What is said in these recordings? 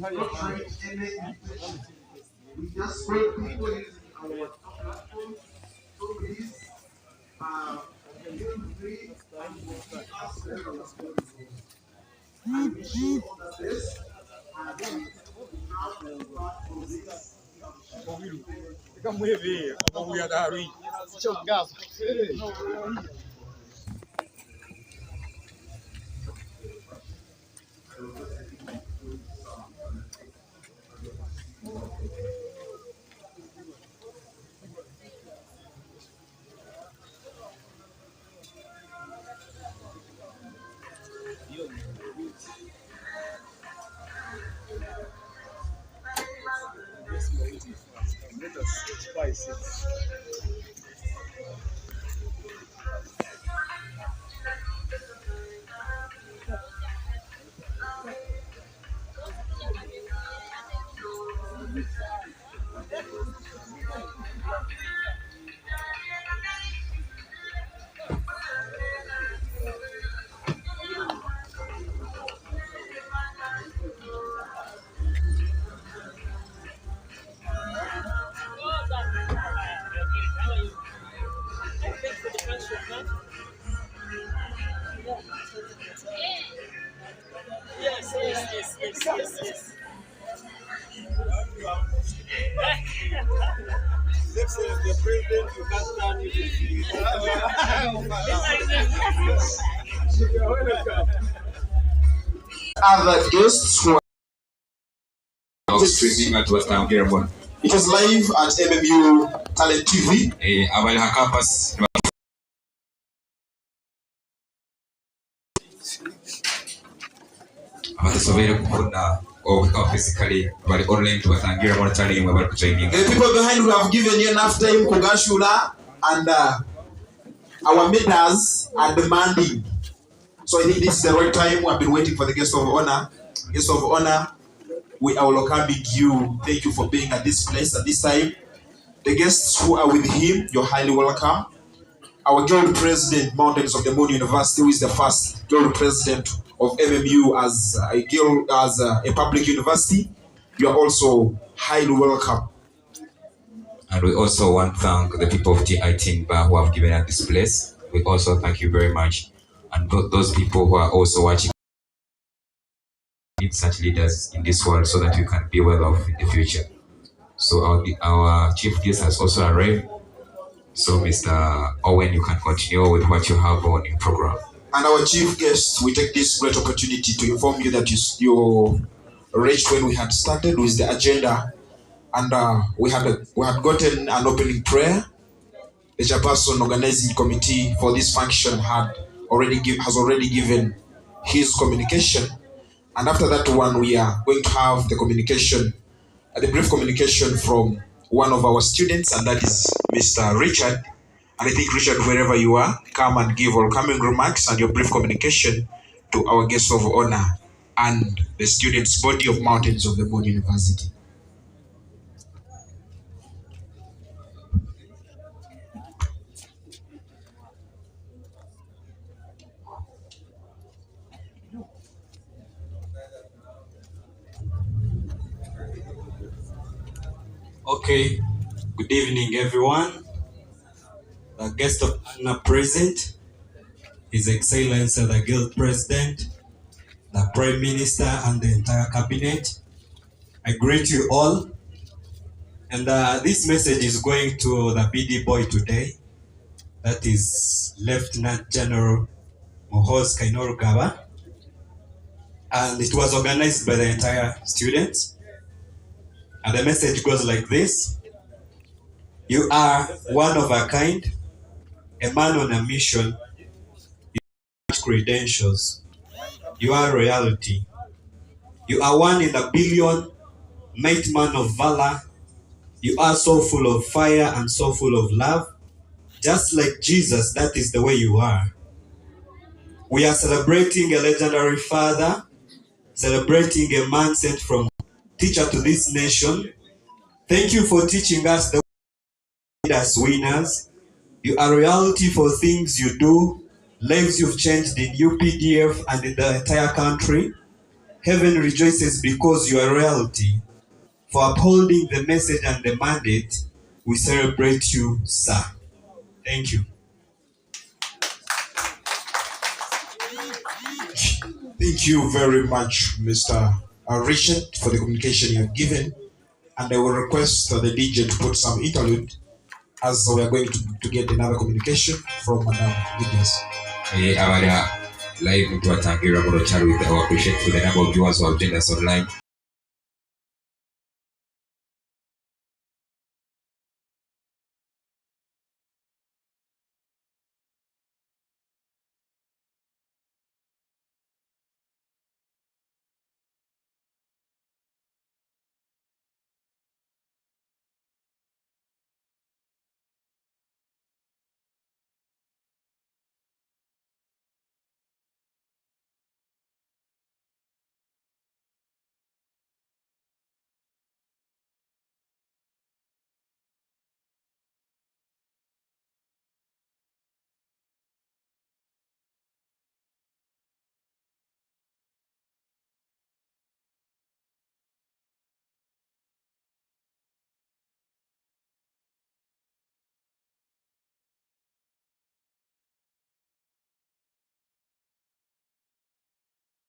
not trying anything. We just bring people using our platform. So please, feel free and we'll keep us and wish you all the best. And then we now part for this. Let us spice it. Yes. The president, you can't stand it. Other guests who of streaming at West Ham. it is live at MMU Talent TV. Abali hakapas abatasubire kufuna physically bali online tubatangira mu challenge mwe bali kutraining. The people behind who have given you enough time kugashula and our mentors are demanding. So I think this is the right time. We have been waiting for the guest of honor. Guest of honor, we are welcoming you. Thank you for being at this place at this time. The guests who are with him, you're highly welcome. Our Guild President, Mountains of the Moon University, who is the first Guild President of MMU as a guild, as a public university, you are also highly welcome. And we also want to thank the people of TI Bar who have given us this place. We also thank you very much. And those people who are also watching, need such leaders in this world so that we can be well off in the future. So our chief guest has also arrived. So Mr. Owen, you can continue with what you have on in program. And our chief guest, we take this great opportunity to inform you that you reached when we had started with the agenda, and we had gotten an opening prayer. The chairperson organizing committee for this function has already given his communication, and after that one we are going to have the communication, the brief communication from one of our students, and that is Mr. Richard. And I think, Richard, wherever you are, come and give welcoming remarks and your brief communication to our guest of honor and the students' body of Mountains of the Moon University. Okay, good evening, everyone. The guest of honor present, His Excellency the Guild President, the Prime Minister, and the entire cabinet. I greet you all. And this message is going to the BD boy today. That is Lieutenant General Muhoozi Kainerugaba. And it was organized by the entire students. And the message goes like this: you are one of a kind, a man on a mission. You have credentials. You are royalty. You are one in a billion, mighty man of valor. You are so full of fire and so full of love. Just like Jesus, that is the way you are. We are celebrating a legendary father, celebrating a man sent from teacher to this nation. Thank you for teaching us the way as winners. You are reality for things you do, lives you've changed in UPDF and in the entire country. Heaven rejoices because you are royalty. For upholding the message and the mandate, we celebrate you, sir. Thank you. Thank you very much, Mr. Richard, for the communication you have given. And I will request the DJ to put some interlude as we are going to get another communication from Madam Gideons. Live into a Tangira Borochar with our appreciation for the number of viewers who have joined us online.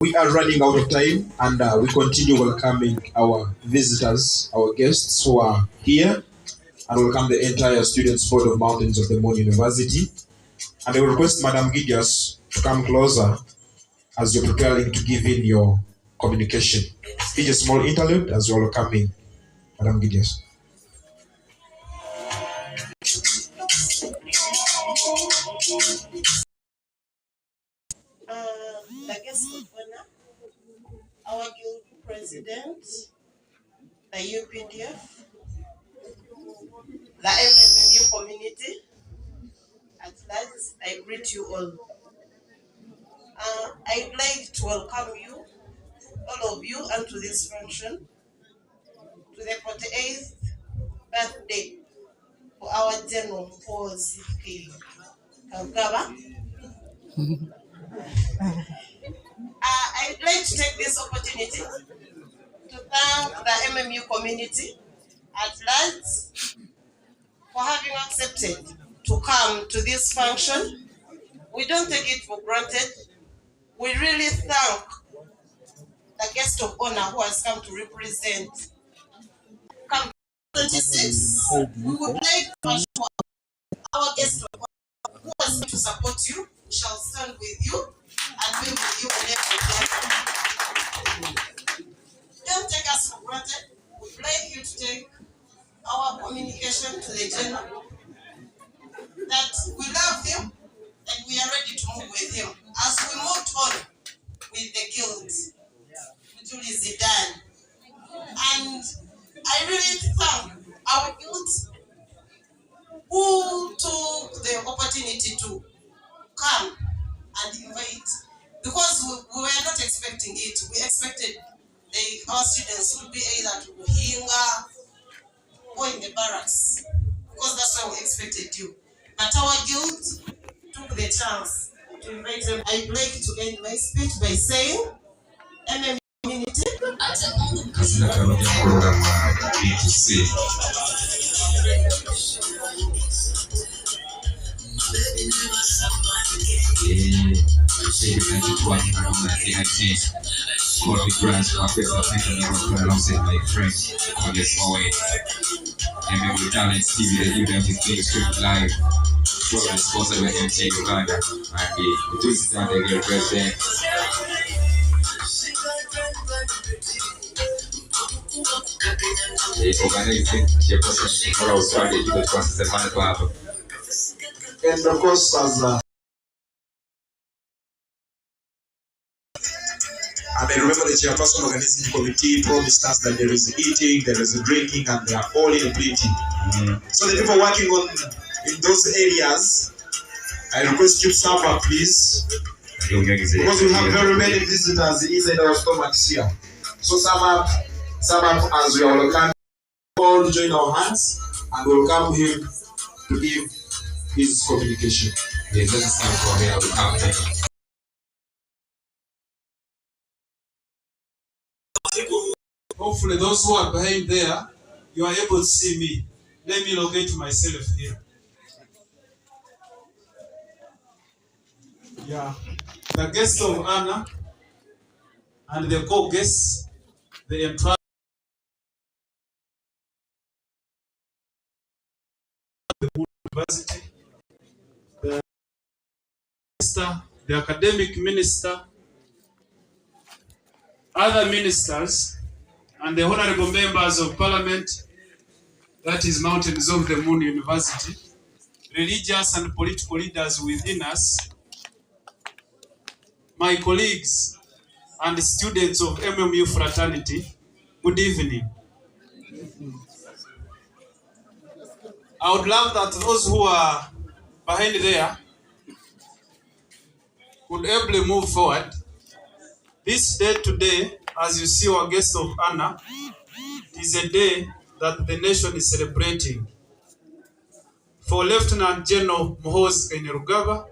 We are running out of time, and we continue welcoming our visitors, our guests who are here, and welcome the entire Students' Board of Mountains of the Mon University. And I will request Madam Gideons to come closer as you're preparing to give in your communication. It's a small interlude as you're welcoming Madam Gideons. The guest of honor, our guild president, the UPDF, the MMU community, at large, I greet you all. I'd like to welcome you, all of you, onto this function, to the 48th birthday for our General Muhoozi Kainerugaba. I'd like to take this opportunity to thank the MMU community at large for having accepted to come to this function. We don't take it for granted. We really thank the guest of honor who has come to represent. Come 26, we would like to assure our guest of honor who has come to support you. We shall stand with you and be with you in every day. Don't take us for granted. We'd like you to take our communication to the general that we love him and we are ready to move with him as we moved on with the guild, Julie Zidane. And I really thank our guild who took the opportunity to come and invite, because we were not expecting it. We expected our students would be either to Hinga or in the barracks, because that's where we expected you. But our guild took the chance to invite them. I'd like to end my speech by saying, MMU community. Alongside my friend on this way. MMU Talent TV, the UWF Things Stream Live. Program sponsored by MT Uganda and the birthday president. Organizing chairperson for Australia, you process the money club. And of course, as and I remember the chairperson organizing committee promised us that there is eating, there is drinking, and they are all in plenty. So the people working in those areas, I request you to sum up, please, because we have very many visitors inside our stomachs here. So sum up as we are welcoming all to join our hands and welcome him to give his communication. Yes, that's time for me. Hopefully those who are behind there, you are able to see me. Let me locate myself here. Yeah. The guests of honor and the co-guests, the entire university, the minister, the academic minister, other ministers, and the honorable members of parliament, that is Mountains of the Moon University, religious and political leaders within us, my colleagues and students of MMU fraternity, good evening. I would love that those who are behind there could ably move forward. This day today, as you see our guest of honor, is a day that the nation is celebrating. For Lt.GEN Muhoozi Kainerugaba,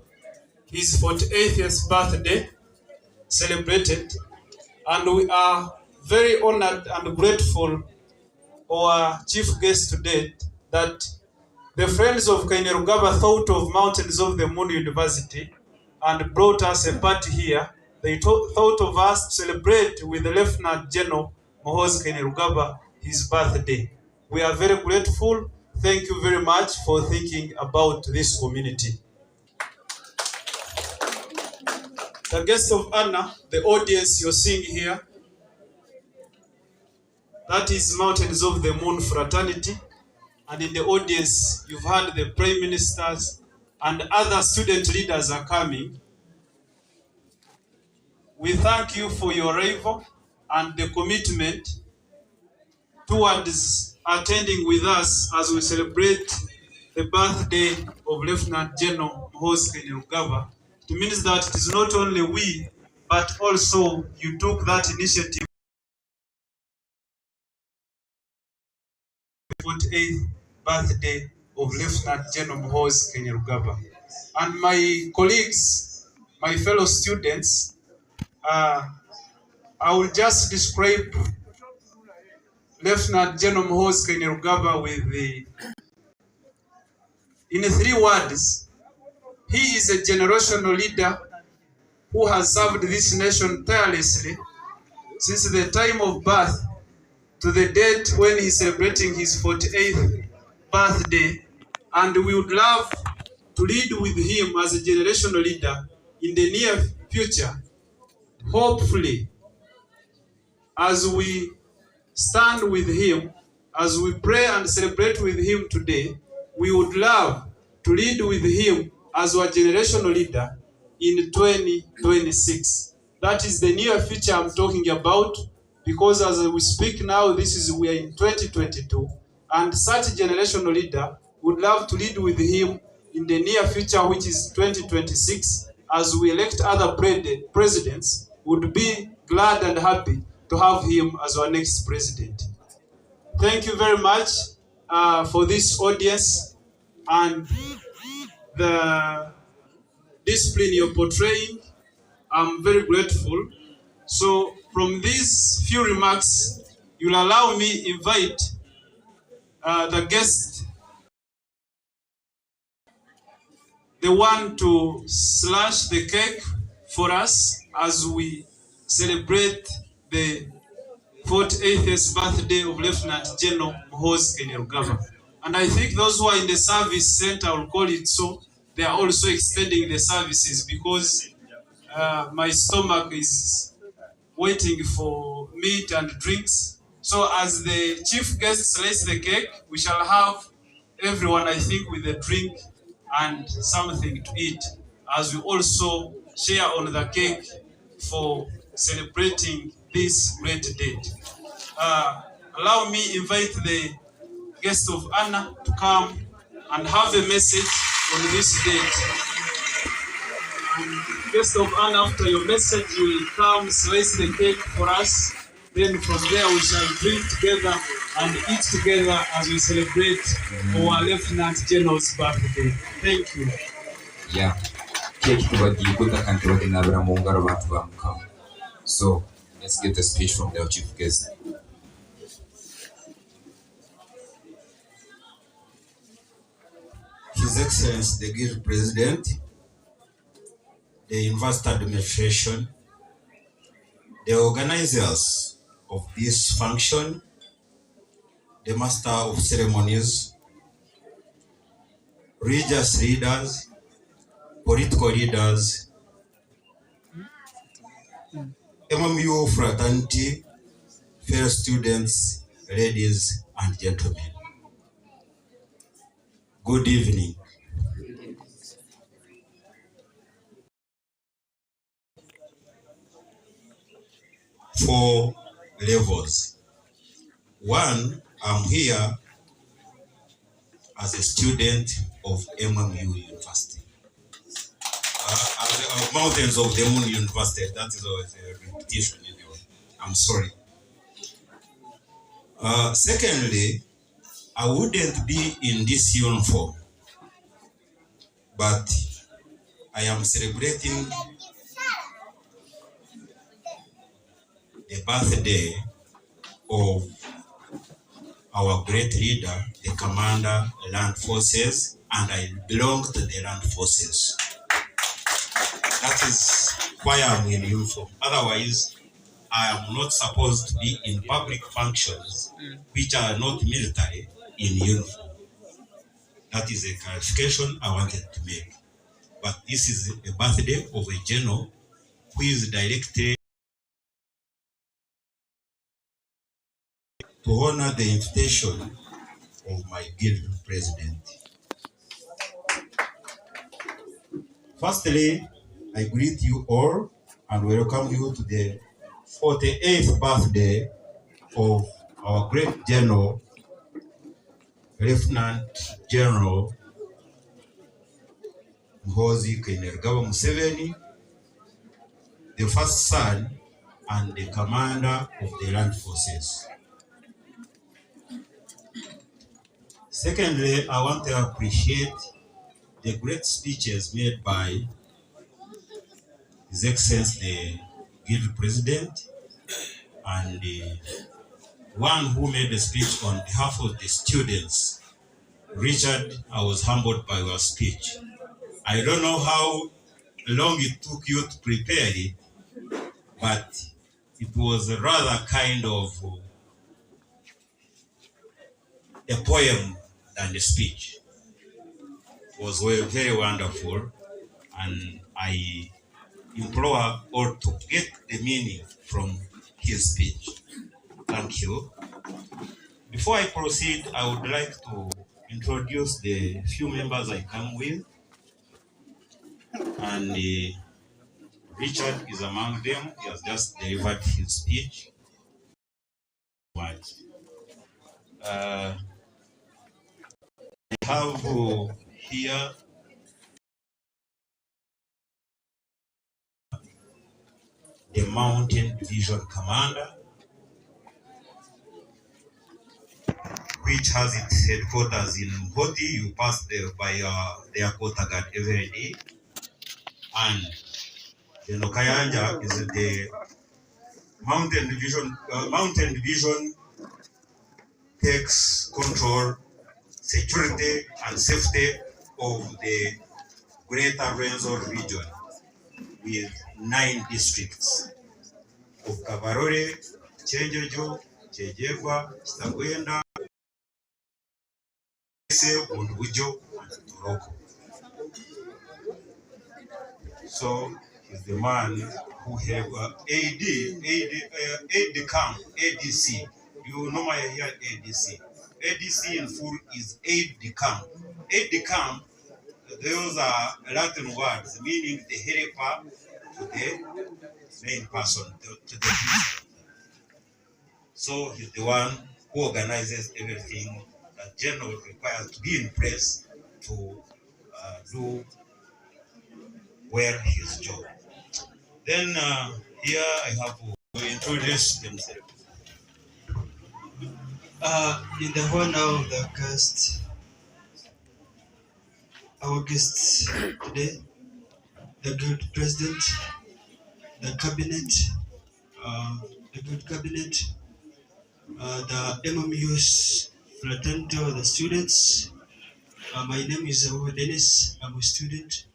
his 48th birthday celebrated, and we are very honored and grateful for our chief guest today that the friends of Kainerugaba thought of Mountains of the Moon University and brought us a party here. They thought of us to celebrate with the Lt.GEN Muhoozi Kainerugaba his birthday. We are very grateful. Thank you very much for thinking about this community. The guests of honor, the audience you're seeing here, that is Mountains of the Moon fraternity. And in the audience, you've heard the prime ministers and other student leaders are coming. We thank you for your arrival and the commitment towards attending with us as we celebrate the birthday of Lt.GEN Muhoozi Kainerugaba. It means that it is not only we, but also you took that initiative. 48th birthday of Lt.GEN Muhoozi Kainerugaba. And my colleagues, my fellow students, I will just describe Lt.GEN Muhoozi Kainerugaba in 3 words. He is a generational leader who has served this nation tirelessly since the time of birth to the date when he is celebrating his 48th birthday. And we would love to lead with him as a generational leader in the near future. Hopefully, as we stand with him, as we pray and celebrate with him today, we would love to lead with him as our generational leader in 2026. That is the near future I'm talking about, because as we speak now, we are in 2022, and such a generational leader would love to lead with him in the near future, which is 2026, as we elect other presidents. Would be glad and happy to have him as our next president. Thank you very much for this audience and the discipline you're portraying. I'm very grateful. So from these few remarks, you'll allow me invite the guest, the one to slash the cake for us as we celebrate the 48th birthday of Lt.GEN Muhoozi Kainerugaba. And I think those who are in the service center, I'll call it so, they are also extending the services, because my stomach is waiting for meat and drinks. So as the chief guest slices the cake, we shall have everyone, I think, with a drink and something to eat, as we also share on the cake for celebrating this great date. Allow me invite the guest of honor to come and have a message on this date. And guest of honor, after your message, you will come slice the cake for us. Then from there we shall drink together and eat together as we celebrate our Lt.GEN's birthday. Thank you. Yeah. So let's get a speech from the chief guest. His Excellency the Guild President, the University Administration, the organizers of this function, the Master of Ceremonies, religious leaders, political leaders, MMU fraternity, fellow students, ladies and gentlemen. Good evening. Four levels. One, I'm here as a student of MMU University. As the mountains of the Moon University, that is always a repetition anyway. I'm sorry. Secondly, I wouldn't be in this uniform, but I am celebrating the birthday of our great leader, the Commander, Land Forces, and I belong to the Land Forces. That is why I'm in uniform. Otherwise, I am not supposed to be in public functions which are not military in uniform. That is a clarification I wanted to make. But this is a birthday of a general who is directly to honor the invitation of my guild president. Firstly, I greet you all and welcome you to the 48th birthday of our great general, Lieutenant General Muhoozi Kainerugaba Museveni, the first son and the commander of the land forces. Secondly, I want to appreciate the great speeches made by His Excellency the Guild President and the one who made the speech on behalf of the students. Richard, I was humbled by your speech. I don't know how long it took you to prepare it, but it was rather kind of a poem than a speech. It was very wonderful, and I implore all to get the meaning from his speech. Thank you. Before I proceed, I would like to introduce the few members I come with, and Richard is among them. He has just delivered his speech. I have here the Mountain Division Commander, which has its headquarters in Muhoozi. You pass there by their quarter guard every day. And the Nokayanja is the Mountain Division takes control, security and safety of the Greater Renzo region with 9 districts of Kabarore, Chenjejo, Chejeva, Kitagwenda, Bundubujo, and Toroko. So he's the man who have AD camp, ADC. You normally hear ADC. ADC in full is aid de camp. Aid de camp, those are Latin words meaning the helper to the main person, to the priest. So he's the one who organizes everything that general requires to be in place to do well his job. Then here I have to introduce themselves. In the honor of the guest, our guests today, the Guild President, the Cabinet, the Guild Cabinet, the MMU's fraternity of the students, My name is Dennis. I'm a student,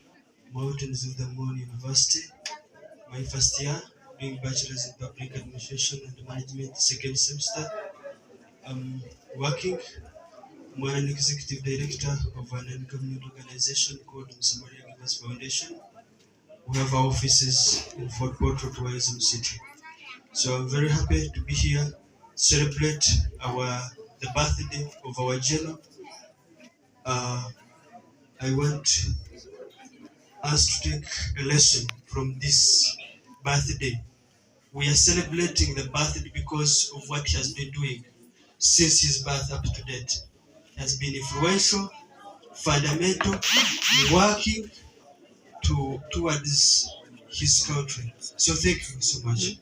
Mountains of the Moon University. My first year, doing bachelor's in public administration and management, second semester. I'm working. I'm an executive director of an non-government organization called Samaria Givers Foundation. We have our offices in Fort Portal, Tourism City. So I'm very happy to be here, celebrate the birthday of our general. I want us to take a lesson from this birthday. We are celebrating the birthday because of what he has been doing since his birth up to date. He has been influential, fundamental, working towards his country. So thank you so much.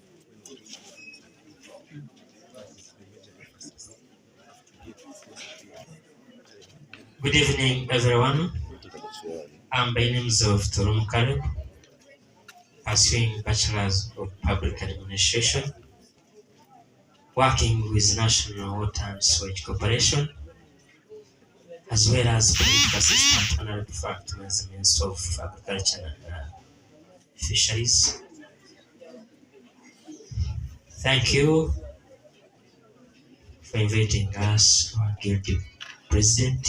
Good evening, everyone. I'm by names of Torum Kaleb, pursuing Bachelor's of Public Administration, working with National Water and Sewage Corporation, as well as Political Assistant Honorable Fact as Minister of Agriculture and Fisheries. Thank you for inviting us, our guilty president.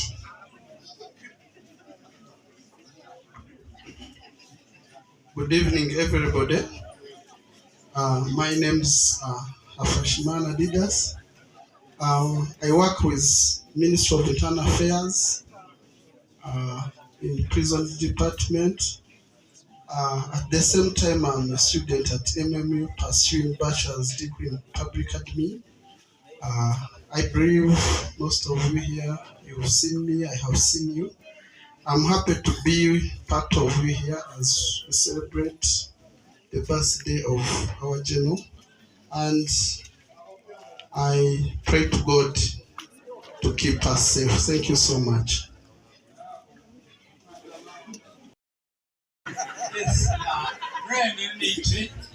Good evening, everybody. My name's Afashimana Didas. I work with Ministry of Internal Affairs in Prison Department. At the same time, I'm a student at MMU pursuing bachelor's degree in public admin. I believe most of you here, you've seen me, I have seen you. I'm happy to be part of you here as we celebrate the birthday of our general, and I pray to God to keep us safe. Thank you so much. Yes,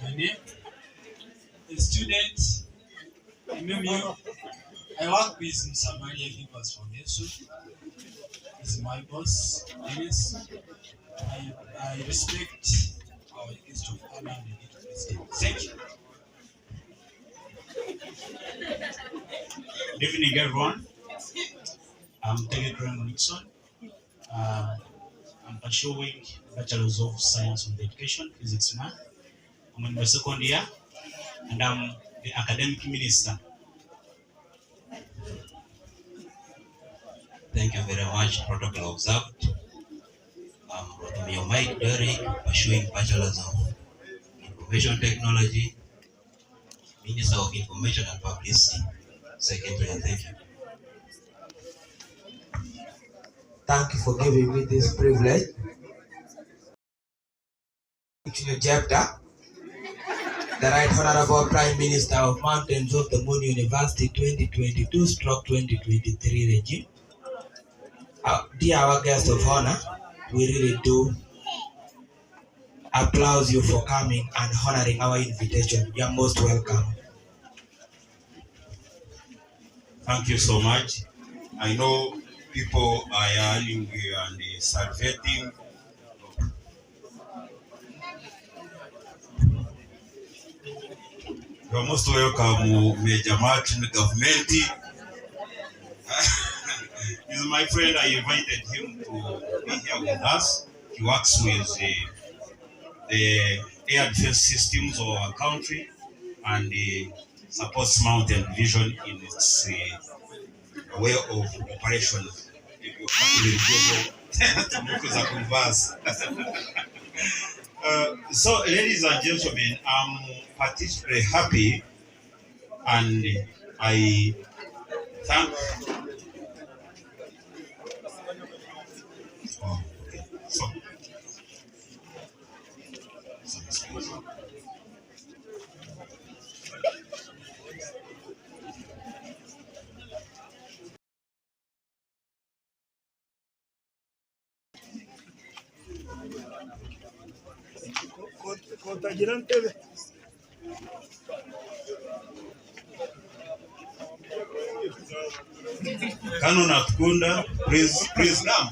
my name, a student, MMU. I work with Samaria Givers Foundation. He's my boss, Dennis. I respect our guest of honor and the president. Thank you. Good evening, everyone. I'm Telegram Nixon. I'm pursuing Bachelor's of Science in Education, Physics Math. I'm in my second year, and I'm the academic minister. Thank you very much. Protocol observed. I'm Mike Derrick, pursuing Bachelor's of Information Technology, Minister of Information and Publicity, Secretary. Thank you. Thank you for giving me this privilege. Jebda, the Right Honorable Prime Minister of Mountains of the Moon University 2022/2023 regime. Dear our guest of honor, we really do applaud you for coming and honoring our invitation. You are most welcome. Thank you so much. I know people are yearning and salvating. You are most welcome, Major Martin, government. He's my friend. I invited him to be here with us. He works with the air defense systems of our country and supports mountain division in its way of operation. So, ladies and gentlemen, I'm particularly happy, and I thank. Oh, okay. So. Canon Atkunda, please come.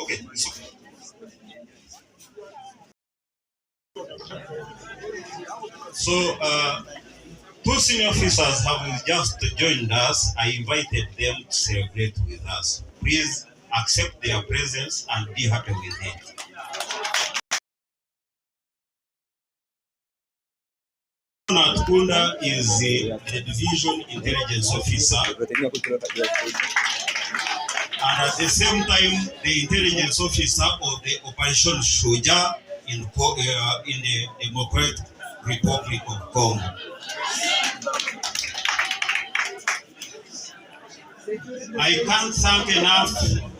Okay. So, two senior officers have just joined us. I invited them to celebrate with us. Please accept their presence and be happy with it. Atkunda is the division intelligence officer, and at the same time, the intelligence officer of the Operation Shuja in the Democratic Republic of Congo. I can't thank enough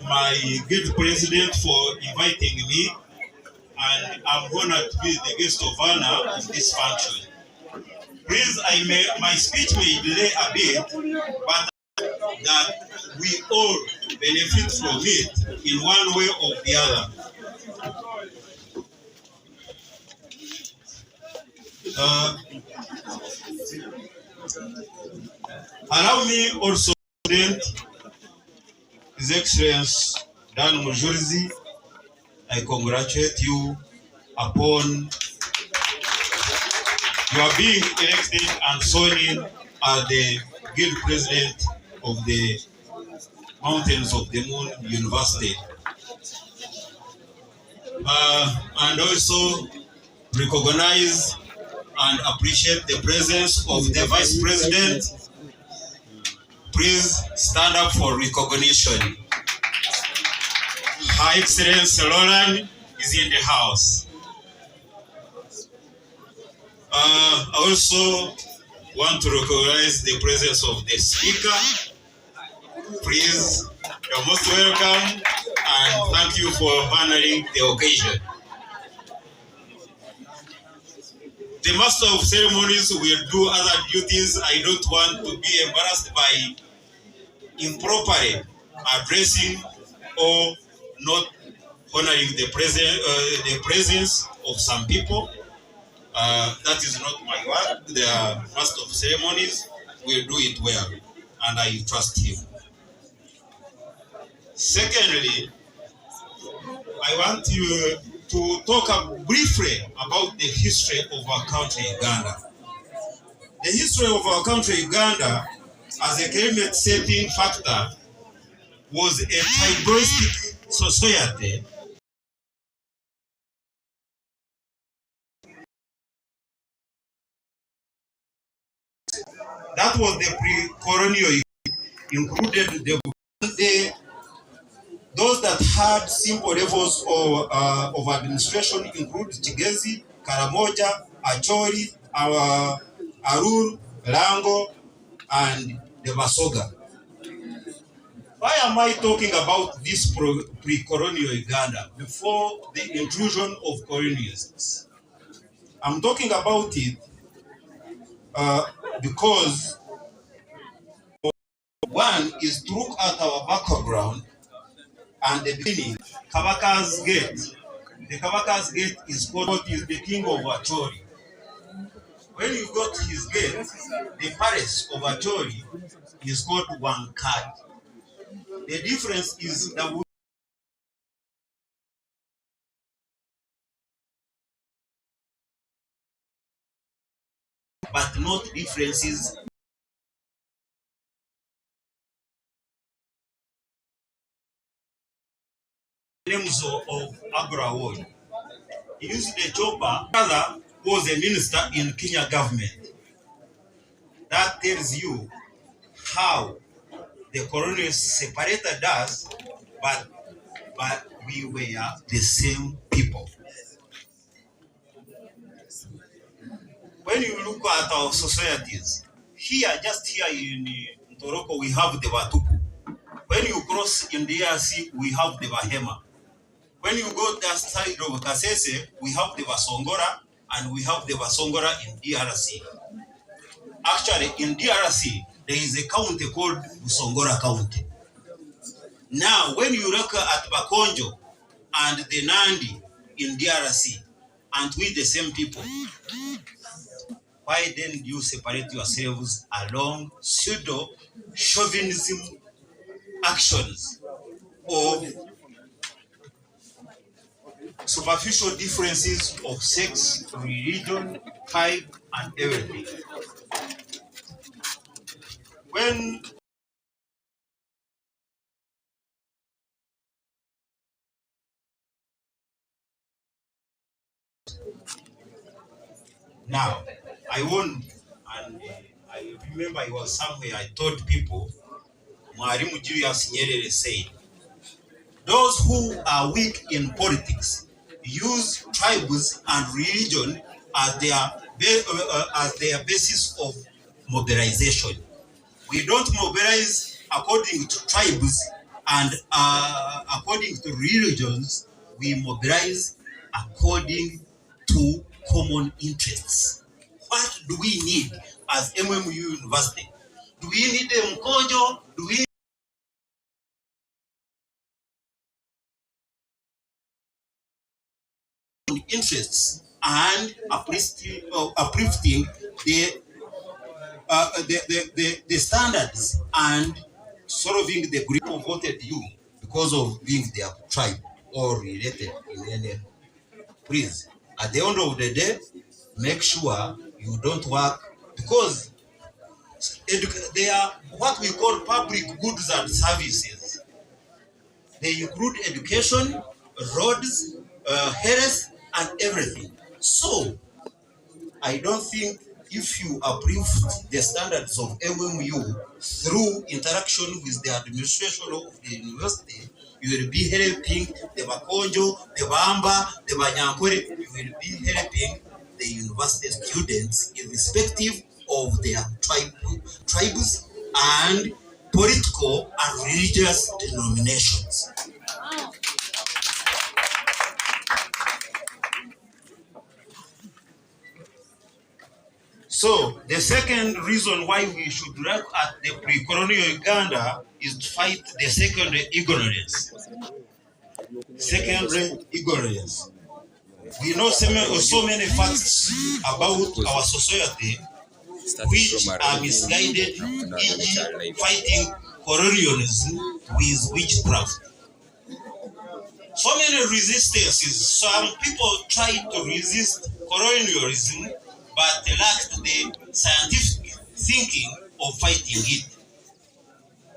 my good president for inviting me, and I'm honored to be the guest of honor in this function. Please, my speech may delay a bit, but that we all benefit from it in one way or the other. Allow me also to thank His Excellency Dan Muhoozi. I congratulate you upon your being elected and sworn in as the guild president of the Mountains of the Moon University. And also recognize and appreciate the presence of the Vice President. Please stand up for recognition. Her Excellency Roland is in the house. I also want to recognize the presence of the Speaker. Please, you're most welcome, and thank you for honoring the occasion. The Master of Ceremonies will do other duties. I don't want to be embarrassed by improperly addressing or not honoring the presence of some people. That is not my work. The Master of Ceremonies will do it well, and I trust him. Secondly, I want you to talk briefly about the history of our country, Uganda. The history of our country, Uganda, as a climate setting factor, was a tribalistic society. That was the pre-colonial, included those that had simple levels of administration include Kigezi, Karamoja, Acholi, Arur, Lango, and the Basoga. Why am I talking about this pre-colonial Uganda before the intrusion of colonialists? I'm talking about it because one is to look at our background and the beginning. Kabaka's Gate. The Kabaka's Gate is called the king of Acholi. When you go to his gate, the palace of Acholi is called Wankad. The difference is that but not differences. Names of Agrawol. He used the chopper. Father was a minister in Kenya government. That tells you how the colonials separated us, but we were the same people. When you look at our societies, just here in Toroko, we have the Watupu. When you cross in the DRC, we have the Bahema. When you go to the side of Kasese, we have the Basongora, and we have the Basongora in DRC. Actually, in DRC, there is a county called Busongora County. Now, when you look at Bakonjo and the Nandi, in DRC and with the same people, why then you separate yourselves along pseudo-chauvinism actions of superficial differences of sex, religion, tribe, and everything? When now I won, and I remember I was somewhere, I told people, Mwalimu Julius Nyerere said, those who are weak in politics use tribes and religion as their basis of mobilization. We don't mobilize according to tribes and according to religions. We mobilize according to common interests. What do we need as MMU University? Do we need a mkojo? Do we interests and uplifting the standards and solving the group of voted you because of being their tribe or related in any. Please, at the end of the day, make sure you don't work, because they are what we call public goods and services. They include education, roads, health, and everything. So, I don't think if you uplift the standards of MMU through interaction with the administration of the university, you will be helping the Bakonjo, the Bamba, the Banyankore. You will be helping the university students irrespective of their tribes and political and religious denominations. So the second reason why we should look at the pre-colonial Uganda is to fight the secondary ignorance. Secondary ignorance. We know so many facts about our society which are misguided, e.g. fighting colonialism with witchcraft. So many resistances. Some people try to resist colonialism but lacked the scientific thinking of fighting it.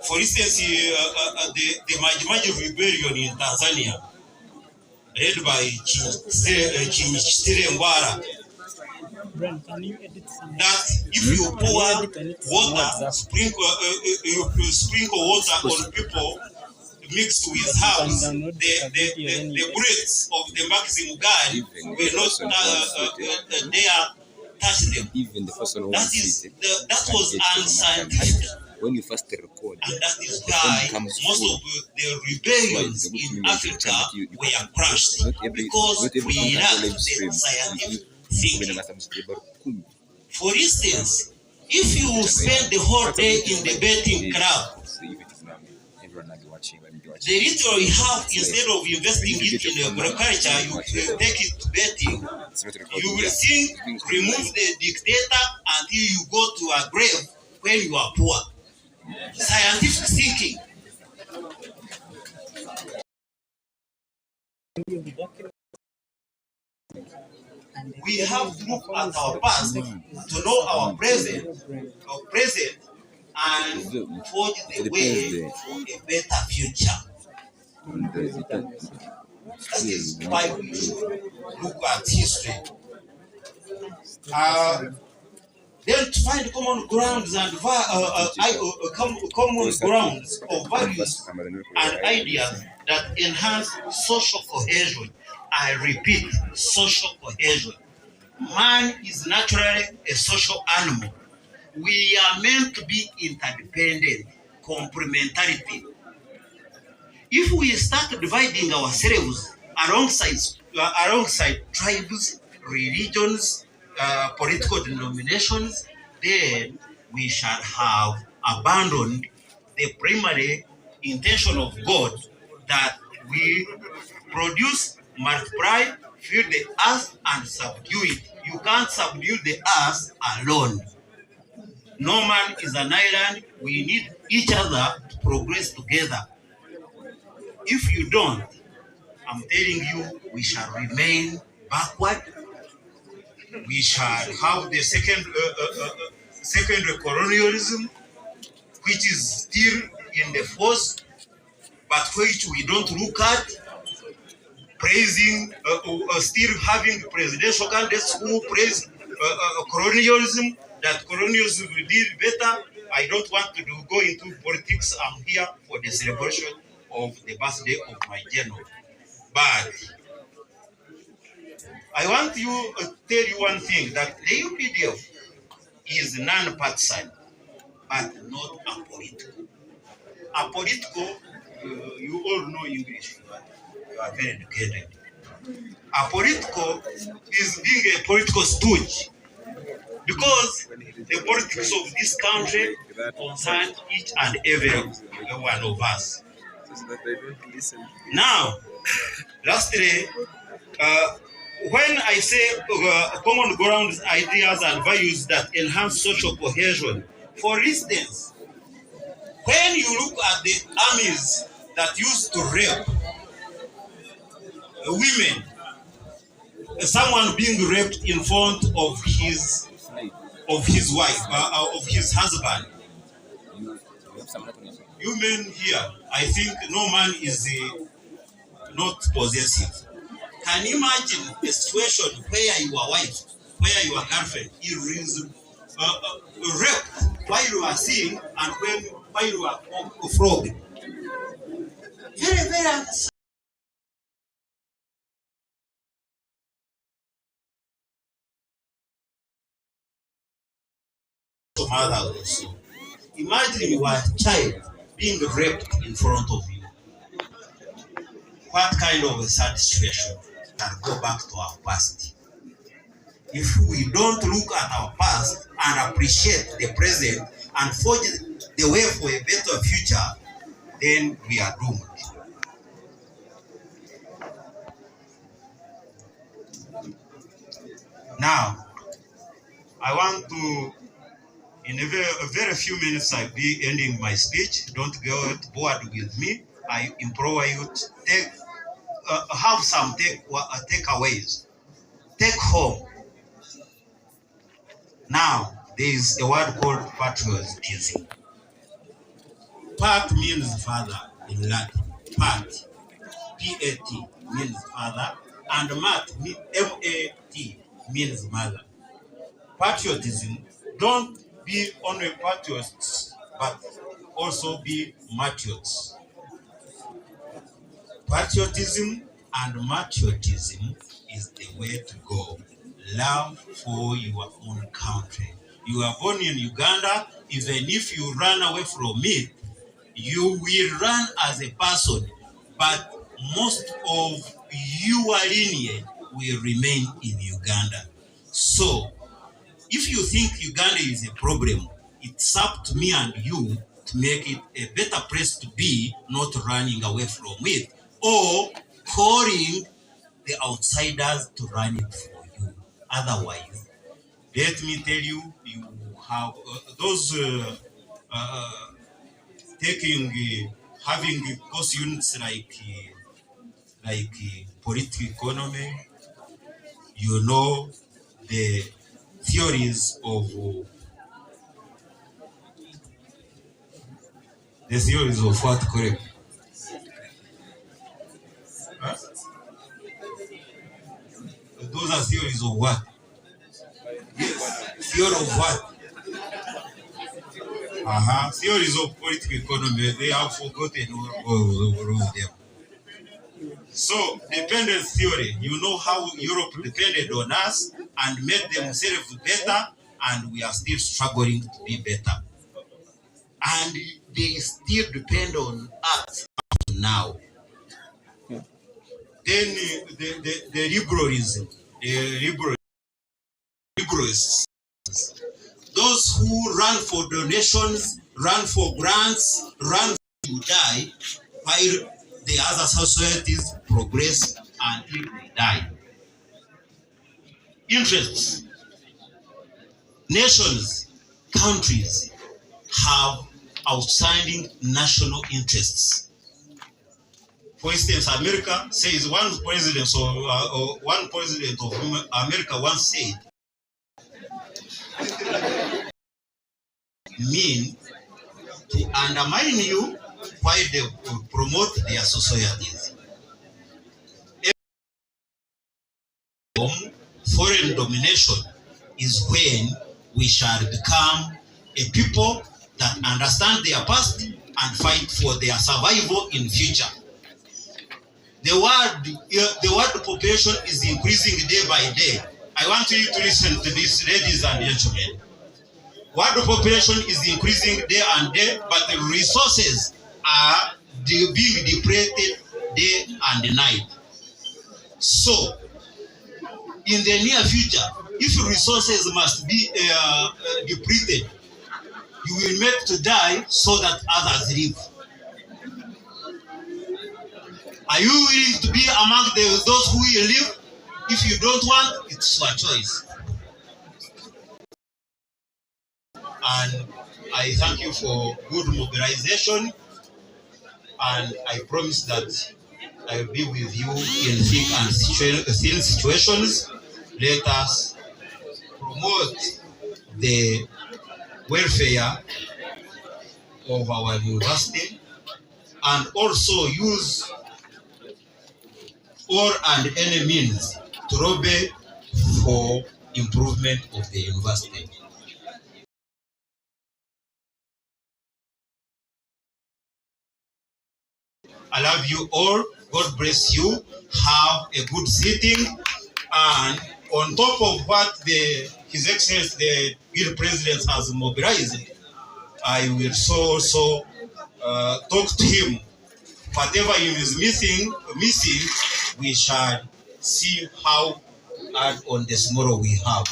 For instance, the Majimaji rebellion in Tanzania, led by Chinychitire Ngwara, that if you pour water, sprinkle water on people mixed with herbs, the bullets of the Maxim gun will not dare touch them. Even the person who that was unscientific. When you first record, and that is why most of the rebellions in Africa were crushed, because we lack the scientific thinking. For instance, if you spend the whole day in the betting club, the little you have, instead of investing it in agriculture, you take it to betting. You will think, remove the dictator until you go to a grave when you are poor. Scientific thinking. We have to look at our past to know our present, and forge the way for a better future. That is why we should look at history. Then to find common grounds and common grounds of values and ideas that enhance social cohesion. I repeat, social cohesion. Man is naturally a social animal. We are meant to be interdependent, complementarity. If we start dividing ourselves alongside tribes, religions, political denominations, then we shall have abandoned the primary intention of God, that we produce multiply, fill the earth, and subdue it. You can't subdue the earth alone. No man is an island. We need each other to progress together. If you don't, I'm telling you, we shall remain backward. We shall have the second colonialism, which is still in the force, but which we don't look at. Praising, still having presidential candidates who praise colonialism, that colonialism did better. I don't want to go into politics. I'm here for the celebration of the birthday of my general. But I want to tell you one thing, that the UPDF is non-partisan, but not apolitical. Apolitical, you all know English, you are very educated. Apolitical is being a political stooge, because the politics of this country concern each and every one of us. Now, lastly, when I say common ground ideas and values that enhance social cohesion, for instance, when you look at the armies that used to rape women, someone being raped in front of his wife, of his husband, you men here, I think no man is not possessive. Can you imagine a situation where your wife, where your girlfriend is raped while you are seeing and while you are flogged? Very, very mother also. Imagine your child being raped in front of you. What kind of a sad situation? Can go back to our past. If we don't look at our past and appreciate the present and forge the way for a better future, then we are doomed. Now, I want to, in a very few minutes, I'll be ending my speech. Don't get bored with me. I implore you to have some takeaways. Take home. Now, there is a word called patriotism. Pat means father in Latin. Pat, P-A-T, means father, and mat, M-A-T, means mother. Patriotism, don't be only patriots, but also be martyrs. Patriotism and martyrdom is the way to go. Love for your own country. You are born in Uganda. Even if you run away from it, you will run as a person, but most of your lineage will remain in Uganda. So, if you think Uganda is a problem, it's up to me and you to make it a better place to be, not running away from it, or calling the outsiders to run it for you. Otherwise, let me tell you, you have those having course units like political economy. You know the theories of what, correct? Huh? Those are theories of what? Yes. Theory of what? Theories of political economy. They have forgotten all of them. So, dependence theory. You know how Europe depended on us and made themselves better, and we are still struggling to be better. And they still depend on us now. Then the liberalism, liberals, those who run for donations, run for grants, run to die, while the other societies progress until they die. Interests. Nations, countries have outstanding national interests. For instance, America says one president of America once said, mean to undermine you while they promote their societies. Foreign domination is when we shall become a people that understand their past and fight for their survival in future. The world population is increasing day by day. I want you to listen to this, ladies and gentlemen. World population is increasing day and day, but the resources are being depleted day and night. So, in the near future, if resources must be depleted, you will make to die so that others live. Are you willing to be among those who will live? If you don't want, it's your choice. And I thank you for good mobilization, and I promise that I will be with you in thick and thin situations. Let us promote the welfare of our university and also use all and any means to lobby for improvement of the university. I love you all. God bless you. Have a good sitting. And on top of what His Excellency, the Bill President, has mobilized, I will also talk to him. Whatever he is missing, we shall see how add on the tomorrow we have.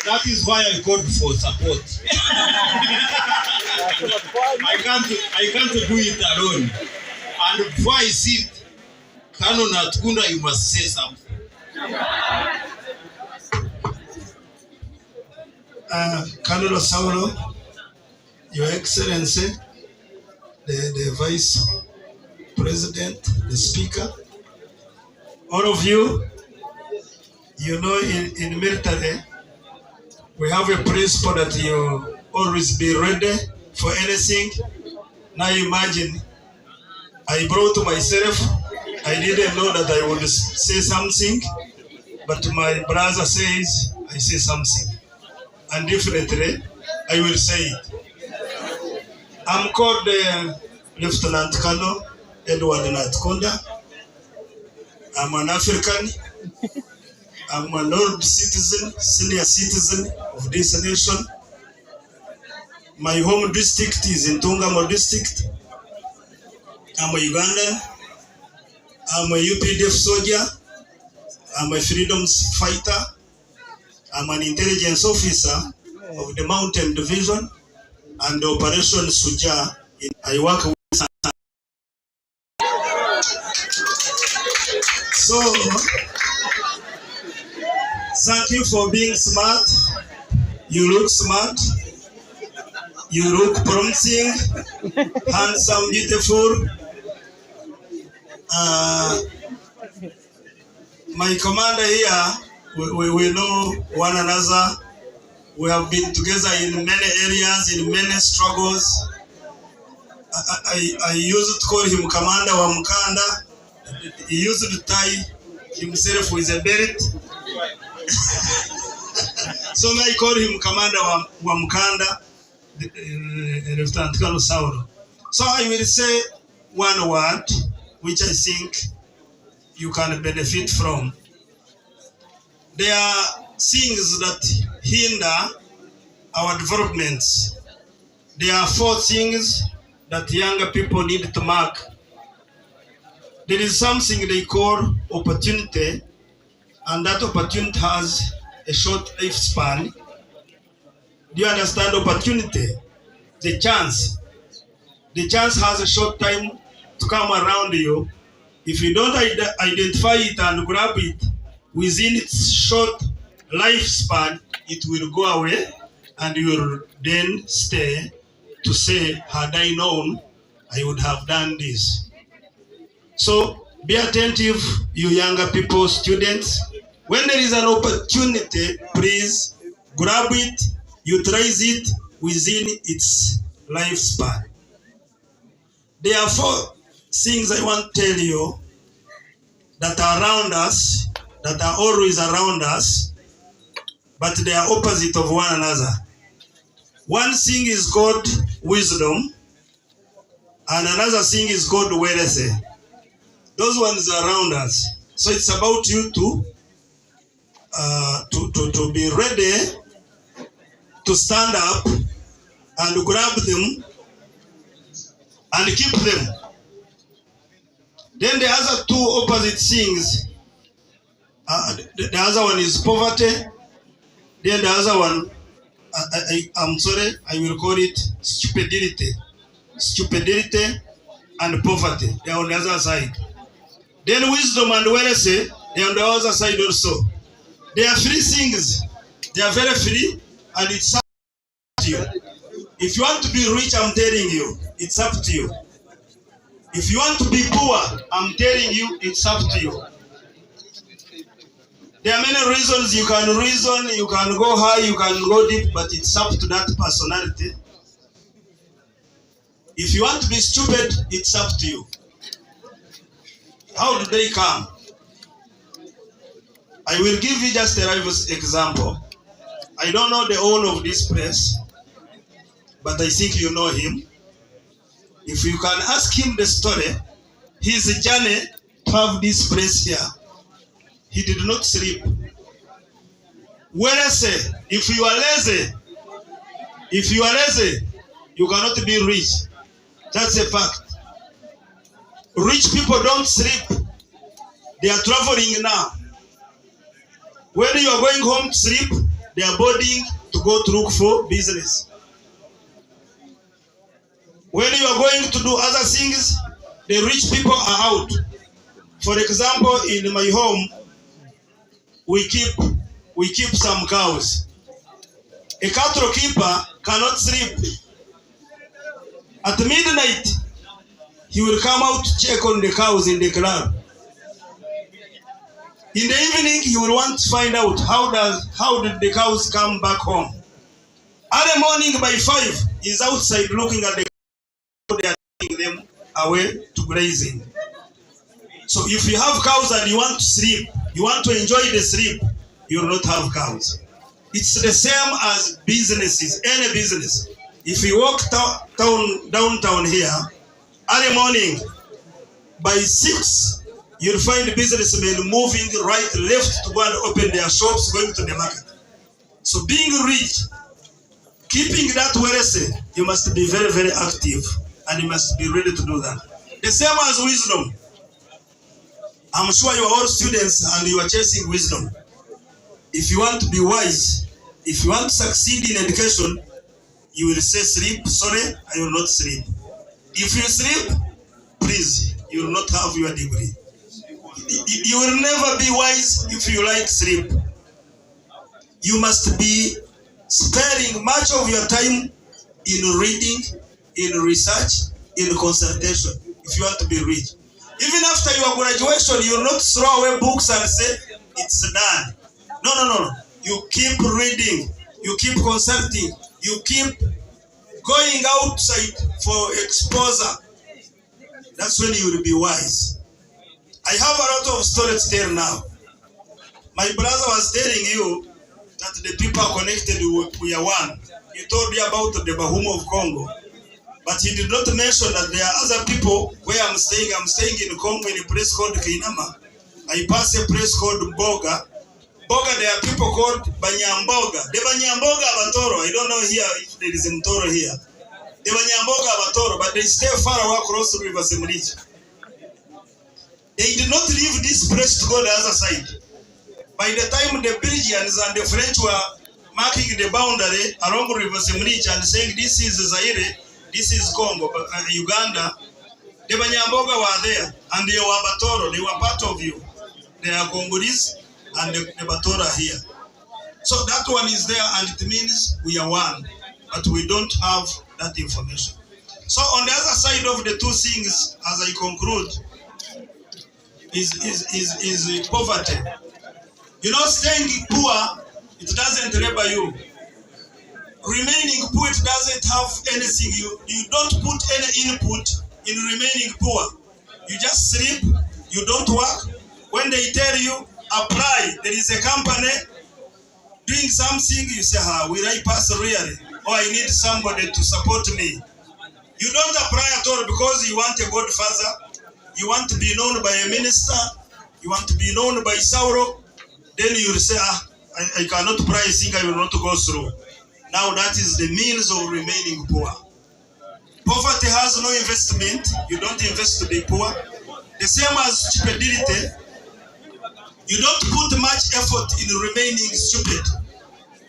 That is why I called for support. I can't do it alone. And before I sit, Canon Atkunda, you must say something. Canon Saulo, Your Excellency, the Vice President, the Speaker, all of you, you know, in military, we have a principle that you always be ready for anything. Now imagine, I brought myself, I didn't know that I would say something, but my brother says I say something. And definitely, I will say it. I'm called Lieutenant Colonel Edward Natkunda. I'm an African. I'm an old citizen, senior citizen of this nation. My home district is in Tungamo district. I'm a Ugandan. I'm a UPDF soldier. I'm a freedom fighter. I'm an intelligence officer of the Mountain Division and Operation Suja. I work with. So, thank you for being smart. You look smart. You look promising, handsome, beautiful. My commander here, we know one another. We have been together in many areas, in many struggles. I used to call him Commander wa Mukanda. He used to tie himself with a belt. So I call him Commander wa Mukanda, Lieutenant Colonel Saulo. So I will say one word, which I think you can benefit from. There are things that hinder our developments. There are 4 things that younger people need to mark. There is something they call opportunity, and that opportunity has a short lifespan. Do you understand opportunity? The chance. The chance has a short time to come around you. If you don't identify it and grab it within its short lifespan, it will go away and you will then stay to say, had I known, I would have done this. So be attentive, you younger people, students. When there is an opportunity, please grab it, utilize it within its lifespan. There are 4 things I want to tell you that are around us, that are always around us, but they are opposite of one another. One thing is called wisdom, and another thing is called wealth. Those ones are around us. So it's about you to be ready to stand up and grab them and keep them. Then the other 2 opposite things, the other one is poverty. Then the other one, I'm sorry, I will call it stupidity. Stupidity and poverty, they are on the other side. Then wisdom and wealth, they are on the other side also. They are free things. They are very free, and it's up to you. If you want to be rich, I'm telling you, it's up to you. If you want to be poor, I'm telling you, it's up to you. There are many reasons you can reason, you can go high, you can go deep, but it's up to that personality. If you want to be stupid, it's up to you. How do they come? I will give you just a live example. I don't know the owner of this place, but I think you know him. If you can ask him the story, his journey to have this place here, he did not sleep. Whereas if you are lazy, you cannot be rich. That's a fact. Rich people don't sleep. They are traveling now. When you are going home to sleep, they are boarding to go to look for business. When you are going to do other things, the rich people are out. For example, in my home, we keep some cows. A cattle keeper cannot sleep. At midnight, he will come out to check on the cows in the club. In the evening, he will want to find out how did the cows come back home. Early morning by 5, he's outside looking at the cows. They are taking them away to grazing. So if you have cows and you want to sleep, you want to enjoy the sleep, you will not have cows. It's the same as businesses, any business. If you walk downtown here, early morning, by 6, you'll find businessmen moving right, left to go and open their shops, going to the market. So being rich, keeping that wealth, you must be very, very active, and you must be ready to do that. The same as wisdom. I'm sure you are all students and you are chasing wisdom. If you want to be wise, if you want to succeed in education, you will say sleep, sorry, I will not sleep. If you sleep, please, you will not have your degree. You will never be wise if you like sleep. You must be sparing much of your time in reading, in research, in consultation, if you want to be rich. Even after your graduation, you will not throw away books and say, it's done. No. You keep reading, you keep consulting, you keep going outside for exposure. That's when you will be wise. I have a lot of stories to tell now. My brother was telling you that the people connected we are one. He told me about the Bahuma of Congo. But he did not mention that there are other people where I'm staying. I'm staying in Congo in a place called Kainama. I pass a place called Mboga. Mboga, there are people called Banyamboga. The Banyamboga Abatoro. I don't know here if there is a Mtoro here. The Banyamboga Abatoro, but they stay far away across the river Semrich. They did not leave this place to go the other side. By the time the Belgians and the French were marking the boundary along River Semrich and saying this is Zaire, this is Congo, Uganda, The Banyamboga were there, and they were Batoro. They were part of you. They are Congolese, and the Batoro are here. So that one is there, and it means we are one, but we don't have that information. So on the other side of the two things, as I conclude, is poverty. You know, staying poor, it doesn't labor you. Remaining poor, it doesn't have anything. You don't put any input in remaining poor. You just sleep, you don't work. When they tell you, apply, there is a company doing something, you say, will I pass really? Or I need somebody to support me. You don't apply at all because you want a godfather, you want to be known by a minister, you want to be known by Sauro. Then you will say, I cannot apply, I think I will not go through. Now that is the means of remaining poor. Poverty has no investment. You don't invest to be poor. The same as stupidity. You don't put much effort in remaining stupid.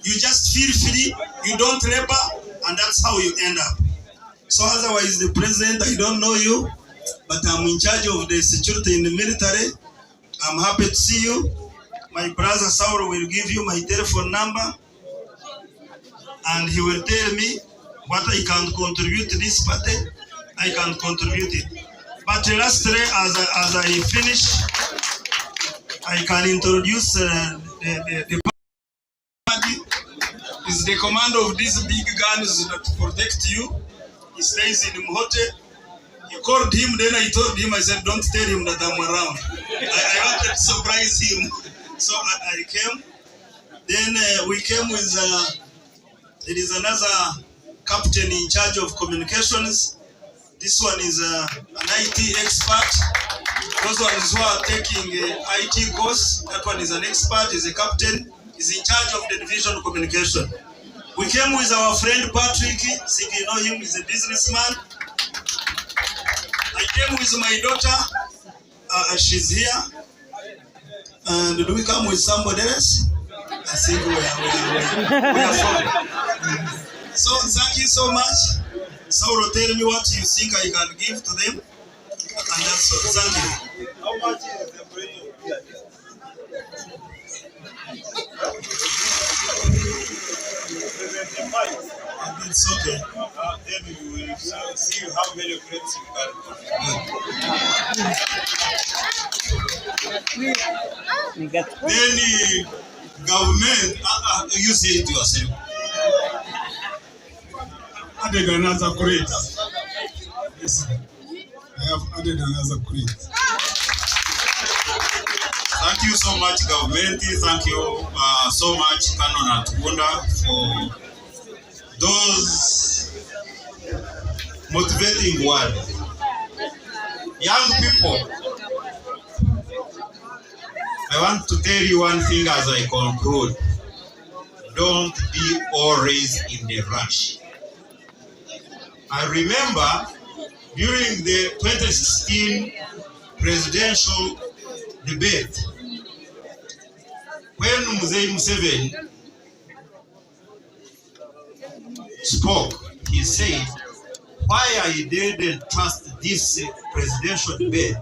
You just feel free, you don't labor, and that's how you end up. So otherwise, the president, I don't know you, but I'm in charge of the security in the military. I'm happy to see you. My brother Sauro will give you my telephone number, and he will tell me what I can contribute to this party. I can contribute it. But lastly, as I finish, I can introduce the party. Is the command of these big guns that protect you. He stays in Mhote. You called him, then I told him, I said, don't tell him that I'm around. I wanted to surprise him. So I came. Then we came with, there is another captain in charge of communications. This one is an IT expert. Those ones who are taking IT course, that one is an expert, is a captain, is in charge of the division of communication. We came with our friend Patrick, think you know him, he's a businessman. I came with my daughter, she's here. And do we come with somebody else? I think we are from. So thank you so much. Sauro, tell me what you think I can give to them. And that's all. Thank you. How much is the bread of beer? It's okay. Then we will see how many plates you can. Then the government, you say it yourself. Added another crate. Yes, I have added another crate. Thank you so much, government. Thank you so much, Canon Atkunda, for those motivating words. Young people, I want to tell you one thing as I conclude. Don't be always in the rush. I remember during the 2016 presidential debate, when Mzee Museveni spoke, he said, why I didn't trust this presidential debate.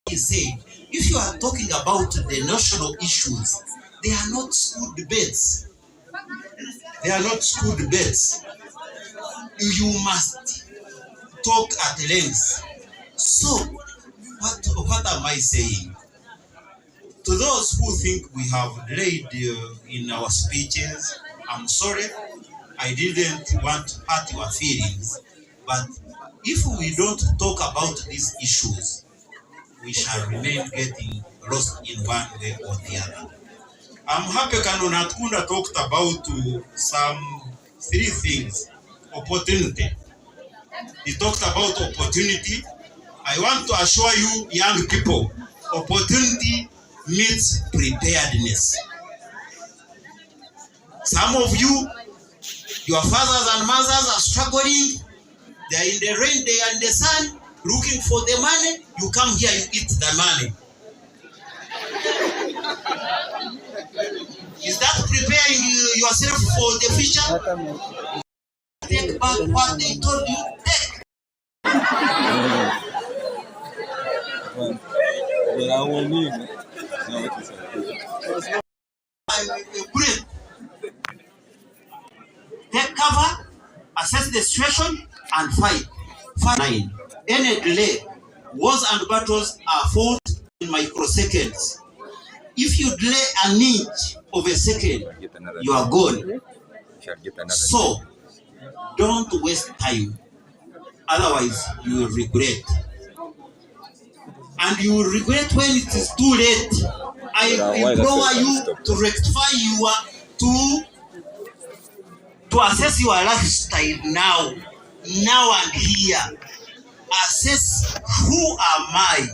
He said, if you are talking about the national issues, they are not school debates. They are not school debates. You must talk at length. So, what am I saying? To those who think we have delayed in our speeches, I'm sorry. I didn't want to hurt your feelings. But if we don't talk about these issues, we shall remain getting lost in one way or the other. I'm happy Canon Atkunda talked about some three things. Opportunity. He talked about opportunity. I want to assure you, young people, opportunity means preparedness. Some of you, your fathers and mothers are struggling. They are in the rain, they are in the sun, looking for the money. You come here, you eat the money. Is that preparing yourself for the future? Take back what they told you. Take. Take cover, assess the situation, and fight. 9. Any delay, wars and battles are fought in microseconds. If you delay an inch of a second, you are gone. So, don't waste time. Otherwise, you will regret. And you will regret when it is too late. I implore you to rectify to assess your lifestyle now and here. Assess who am I?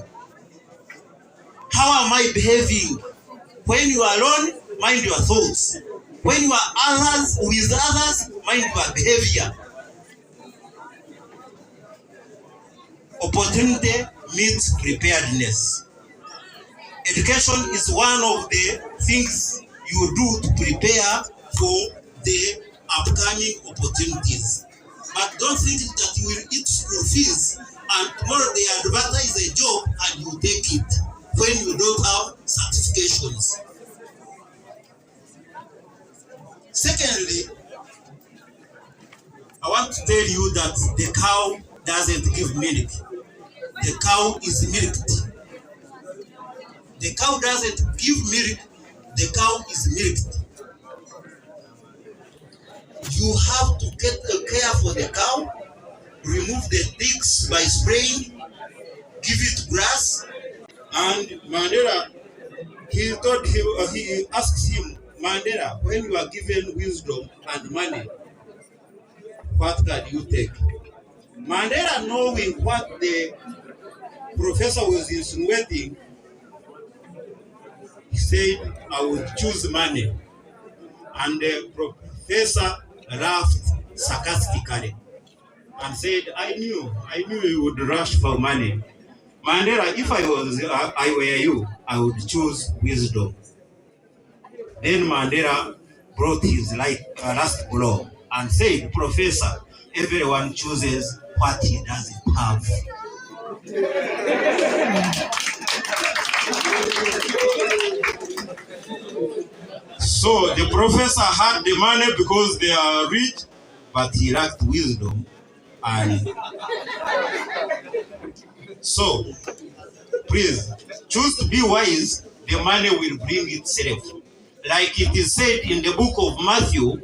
How am I behaving? When you are alone, mind your thoughts. When you are with others, mind your behavior. Opportunity meets preparedness. Education is one of the things you do to prepare for the upcoming opportunities. But don't think that you will eat school fees and tomorrow they advertise a job and you take it when you don't have certifications. Secondly, I want to tell you that the cow doesn't give milk. The cow is milked. The cow doesn't give milk. The cow is milked. You have to care for the cow, remove the ticks by spraying, give it grass. And Mandela, he asked him, Mandela, when you are given wisdom and money, what can you take? Mandela, knowing what the professor was insinuating, he said, I would choose money. And the professor laughed sarcastically and said, I knew you would rush for money. Mandela, if I were you, I would choose wisdom. Then Mandela brought his last blow and said, Professor, everyone chooses what he doesn't have. So the professor had the money because they are rich, but he lacked wisdom. And so, please, choose to be wise, the money will bring itself. Like it is said in the book of Matthew,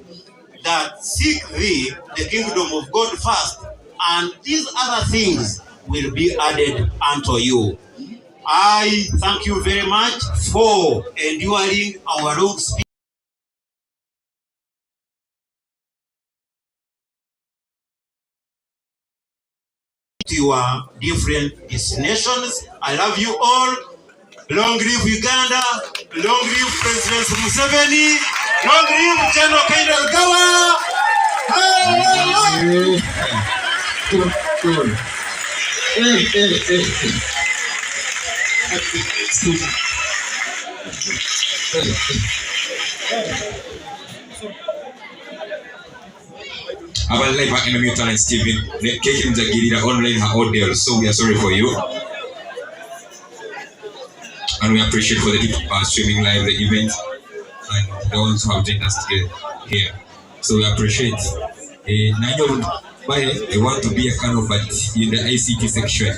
that seek thee the kingdom of God first, and these other things will be added unto you. I thank you very much for enduring our long speech. To your different destinations. I love you all. Long live Uganda. Long live President Museveni. Long live General Kainerugaba. Our live MMU talent Stephen Keke Mjagirira online her audio, so we are sorry for you. And we appreciate for the people streaming live the event and the ones who have joined us together here. So we appreciate. I want to be a kind of but in the ICT section.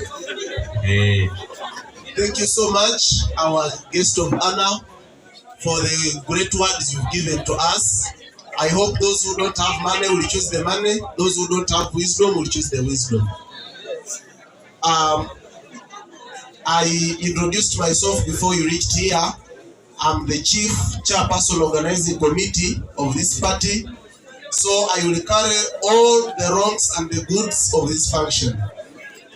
Thank you so much, our guest of honor, for the great words you've given to us. I hope those who don't have money will choose the money. Those who don't have wisdom will choose the wisdom. I introduced myself before you reached here. I'm the chief chairperson organizing committee of this party. So I will carry all the wrongs and the goods of this function.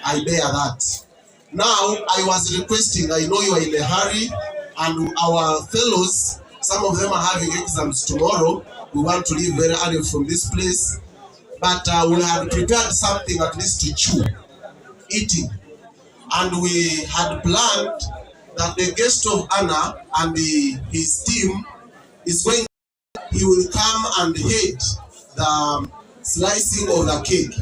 I bear that. Now, I was requesting, I know you are in a hurry, and our fellows, some of them are having exams tomorrow. We want to leave very early from this place. But we had prepared something at least to chew, eating. And we had planned that the guest of honor and his team is going, he will come and head the slicing of the cake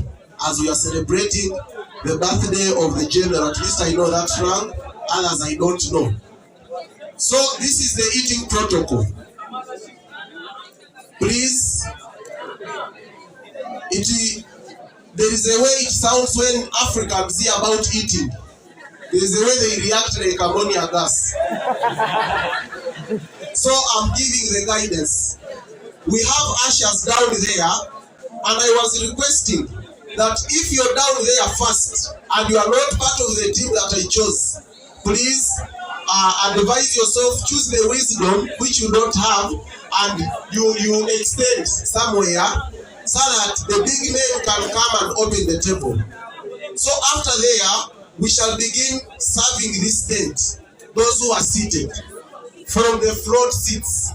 as we are celebrating the birthday of the general. At least I know that, Frank. others I don't know. So this is the eating protocol. Please, there is a way it sounds when Africans hear about eating. There is a way they react like ammonia gas. So I'm giving the guidance. We have ushers down there, and I was requesting that if you're down there first and you are not part of the team that I chose, please advise yourself, choose the wisdom which you don't have, and you extend somewhere so that the big men can come and open the table. So after there, we shall begin serving this tent, those who are seated, from the front seats.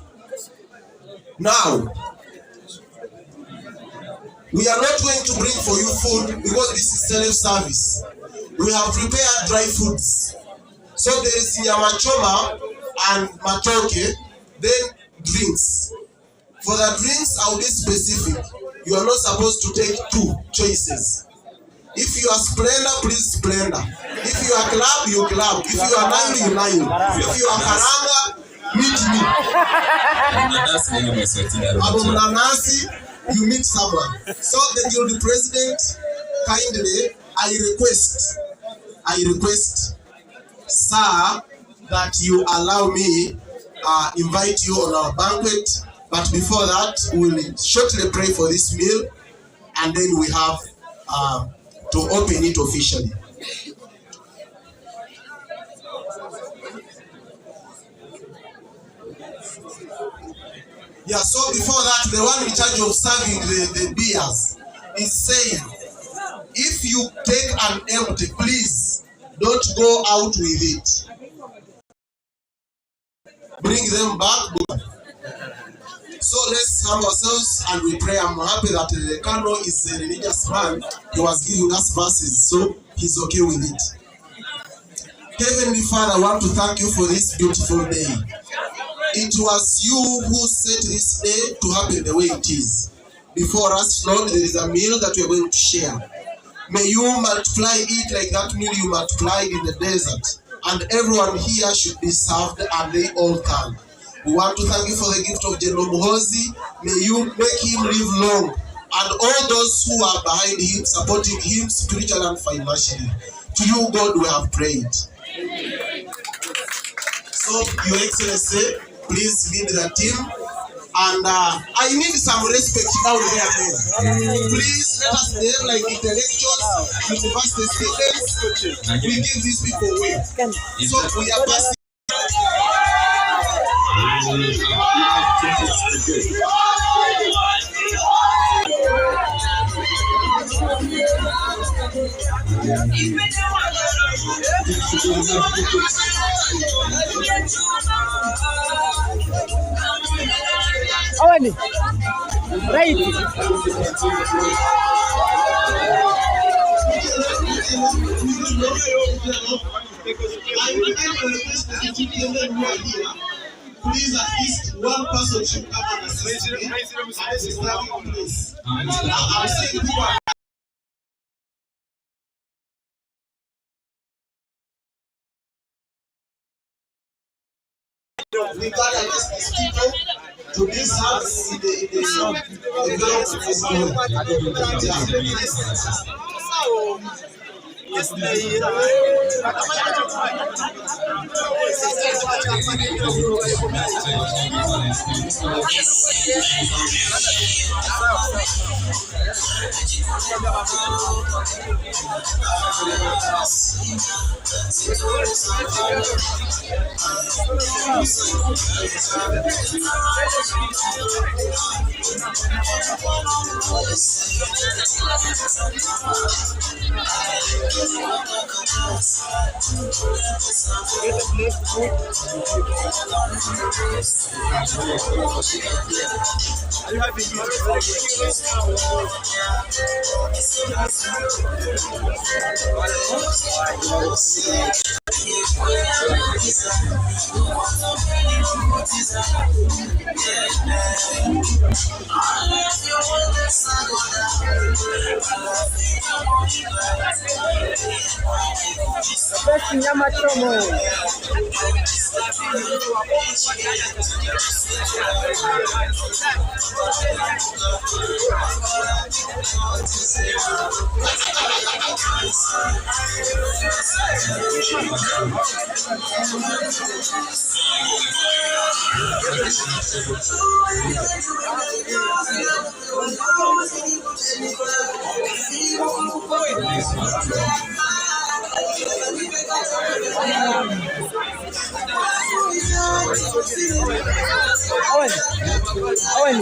Now, we are not going to bring for you food because this is self-service. We have prepared dry foods. So there is nyamachoma and matoke, then drinks. For the drinks, I'll be specific. You are not supposed to take two choices. If you are Splendor, please Splendor. If you are Club, you Club. If you are Nine, you Nine. If you are Karanga, meet me. Abumnanasi, you meet someone. So the guild president, kindly, I request, sir, that you allow me invite you on our banquet. But before that, we will shortly pray for this meal, and then we have to open it officially. Yeah, so before that, the one in charge of serving the beers is saying, if you take an empty, please don't go out with it. Bring them back. So let's have ourselves and we pray. I'm happy that the Colonel is a religious man. He was giving us verses, so he's okay with it. Heavenly Father, I want to thank you for this beautiful day. It was you who set this day to happen the way it is. Before us, Lord, there is a meal that we are going to share. May you multiply it like that meal you multiplied in the desert. And everyone here should be served and they all come. We want to thank you for the gift of LT.GEN Muhoozi. May you make him live long. And all those who are behind him, supporting him spiritually and financially. To you, God, we have prayed. So, Your Excellency, please lead the team. And I need some respect down there, man. Please let us name like intellectuals, university students. We give these people way. So we are passing. Right. Please, at least one person should come and assist me at the starting place. I'm saying people are we got at least these people to this house in the grounds of this Best nyama chomo. Owen,